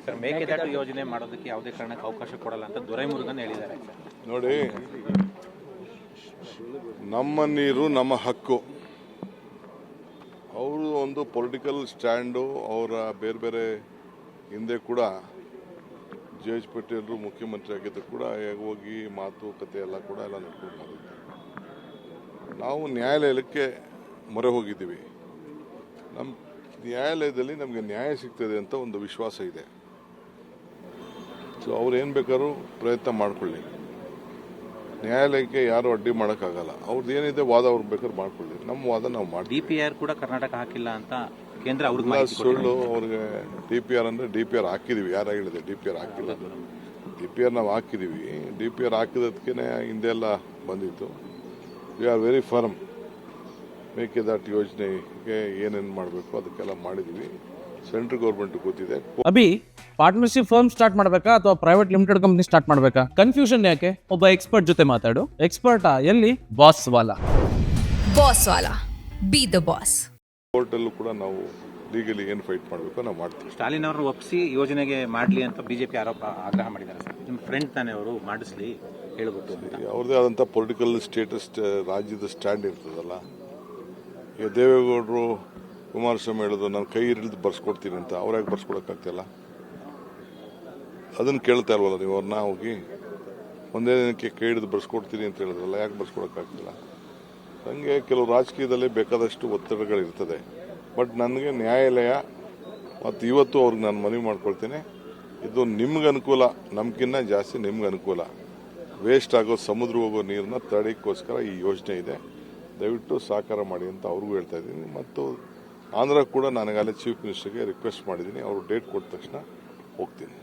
Sir Mekedatu ಯೋಜನೆ ಮಾಡೋದಕ್ಕೆ ಯಾವುದೇ ಕಾರಣಕ್ಕೆ ಅವಕಾಶ ಕೊಡಲ್ಲ ಅಂತ ದೊರೈಮುರುಗನ್ ಹೇಳಿದ್ದಾರೆ. ನೋಡಿ, ನಮ್ಮ ನೀರು ನಮ್ಮ ಹಕ್ಕು. ಅವರು ಒಂದು ಪೊಲಿಟಿಕಲ್ ಸ್ಟ್ಯಾಂಡು. ಅವರ ಬೇರೆ ಬೇರೆ ಹಿಂದೆ ಕೂಡ ಜೆ ಎಚ್ ಪಟೇಲ್ರು ಮುಖ್ಯಮಂತ್ರಿ ಆಗಿದ್ದು ಕೂಡ ಹೋಗಿ ಮಾತುಕತೆ ಎಲ್ಲ ಕೂಡ ಎಲ್ಲ ನಡ್ಕೊಂಡು ಮಾಡಿದ್ದಾರೆ. ನಾವು ನ್ಯಾಯಾಲಯಕ್ಕೆ ಮೊರೆ ಹೋಗಿದ್ದೀವಿ. ನಮ್ಮ ನ್ಯಾಯಾಲಯದಲ್ಲಿ ನಮಗೆ ನ್ಯಾಯ ಸಿಗ್ತದೆ ಅಂತ ಒಂದು ವಿಶ್ವಾಸ ಇದೆ. ಸೊ ಅವ್ರು ಏನು ಬೇಕಾದ್ರೂ ಪ್ರಯತ್ನ ಮಾಡ್ಕೊಳ್ಳಿ. ನ್ಯಾಯಾಲಯಕ್ಕೆ ಯಾರು ಅಡ್ಡಿ ಮಾಡೋಕ್ಕಾಗಲ್ಲ. ಅವ್ರದ್ದು ಏನಿದೆ ವಾದ ಅವ್ರು ಬೇಕಾದ್ರೆ ಮಾಡ್ಕೊಳ್ಳಿ. ನಮ್ಮ ವಾದ ನಾವು ಮಾಡ್ತೀವಿ. DPR ಕೂಡ ಕರ್ನಾಟಕ ಹಾಕಿಲ್ಲ ಅಂತ ಕೇಂದ್ರ ಅವ್ರಿಗೆ ಸುಳ್ಳು. ಅವ್ರಿಗೆ DPR ಅಂದ್ರೆ DPR ಹಾಕಿದೀವಿ. ಯಾರು ಹೇಳಿದೆ DPR ಹಾಕಿಲ್ಲ? DPR ನಾವು ಹಾಕಿದೀವಿ. DPR ಹಾಕಿದಕ್ಕೆ ಹಿಂದೆಲ್ಲ ಬಂದಿತ್ತು. We are very firm. Mekedatu ಯೋಜನೆಗೆ ಏನೇನು ಮಾಡಬೇಕು ಅದಕ್ಕೆಲ್ಲ ಮಾಡಿದೀವಿ. ಸೆಂಟ್ರಲ್ ಗೌರ್ಮೆಂಟ್ ಗೊತ್ತಿದೆ. ಅಭಿ ಪಾರ್ಟ್ನರ್ಶಿಪ್ ಫರ್ಮ್ ಸ್ಟಾರ್ಟ್ ಮಾಡಬೇಕಾ ಅಥವಾ ಪ್ರೈವೇಟ್ ಲಿಮಿಟೆಡ್ ಕಂಪನಿ ಸ್ಟಾರ್ಟ್ ಮಾಡಬೇಕಾ? ಕನ್ಫ್ಯೂಷನ್ ಯಾಕೆ? ಒಬ್ಬ ಎಕ್ಸ್ಪರ್ಟ್ ಜೊತೆ ಮಾತಾಡು. ಎಕ್ಸ್ಪರ್ಟಾ? ಎಲ್ಲಿ? ಬಾಸ್ ವಾಲಾ. Be the boss. ಕೋರ್ಟಲ್ಲೂ ಕೂಡ ನಾವು ಲೀಗಲಿ ಏನು ಫೈಟ್ ಮಾಡಬೇಕು ನಾವು ಮಾಡ್ತೀವಿ. ಸ್ಟಾಲಿನ್ ಅವರು ಒಪ್ಪಿಸಿ ಯೋಜನೆಗೆ ಮಾಡಲಿ ಅಂತ ಬಿಜೆಪಿ ಆಗ್ರಹ ಮಾಡಿದ್ದಾರೆ ಸರ್. ನಿಮ್ಮ ಫ್ರೆಂಡ್ ತಾನೇ ಅವರು ಮಾಡಿಸ್ಲಿ ಹೇಳ್ಬಿಟ್ಟು ಅಂತ. ಅವ್ರದ್ದೇ ಆದಂಥ ಪೊಲಿಟಿಕಲ್ ಸ್ಟೇಟಸ್ ರಾಜ್ಯದ ಸ್ಟ್ಯಾಂಡ್ ಇರ್ತದಲ್ಲ. ಈಗ ದೇವೇಗೌಡರು ಕುಮಾರಸ್ವಾಮಿ ಹೇಳೋದು ನಾನು ಕೈ ಹಿಡಿದು ಬರ್ಸ್ಕೊಡ್ತೀನಿ ಅಂತ. ಅವ್ರಾಗ ಬರ್ಸ್ಕೊಡಕ್ಕಾಗ್ತಿಲ್ಲ? ಅದನ್ನು ಕೇಳ್ತಾ ಇಲ್ವಲ್ಲ ನೀವು ಅವ್ರನ್ನ ಹೋಗಿ? ಒಂದೇ ದಿನಕ್ಕೆ ಕೈ ಹಿಡಿದು ಬರ್ಸ್ಕೊಡ್ತೀನಿ ಅಂತ ಹೇಳಿದ್ರಲ್ಲ, ಯಾಕೆ ಬರ್ಸ್ಕೊಡಕ್ಕಾಗ್ತಿಲ್ಲ? ನನಗೆ ಕೆಲವು ರಾಜಕೀಯದಲ್ಲಿ ಬೇಕಾದಷ್ಟು ಒತ್ತಡಗಳಿರ್ತದೆ. ಬಟ್ ನನಗೆ ನ್ಯಾಯಾಲಯ ಮತ್ತು ಇವತ್ತು ಅವ್ರಿಗೆ ನಾನು ಮನವಿ ಮಾಡ್ಕೊಳ್ತೀನಿ, ಇದು ನಿಮ್ಗೆ ಅನುಕೂಲ, ನಮ್ಗಿನ್ನ ಜಾಸ್ತಿ ನಿಮ್ಗೆ ಅನುಕೂಲ. ವೇಸ್ಟ್ ಆಗೋ ಸಮುದ್ರ ಹೋಗೋ ನೀರನ್ನ ತಡೆಯೋಕ್ಕೋಸ್ಕರ ಈ ಯೋಜನೆ ಇದೆ. ದಯವಿಟ್ಟು ಸಹಕಾರ ಮಾಡಿ ಅಂತ ಅವ್ರಿಗೂ ಹೇಳ್ತಾ ಇದ್ದೀನಿ. ಮತ್ತು ಆಂಧ್ರ ಕೂಡ ನನಗಲ್ಲೇ ಚೀಫ್ ಮಿನಿಸ್ಟರ್ಗೆ ರಿಕ್ವೆಸ್ಟ್ ಮಾಡಿದ್ದೀನಿ. ಅವರು ಡೇಟ್ ಕೊಟ್ಟ ತಕ್ಷಣ ಹೋಗ್ತೀನಿ.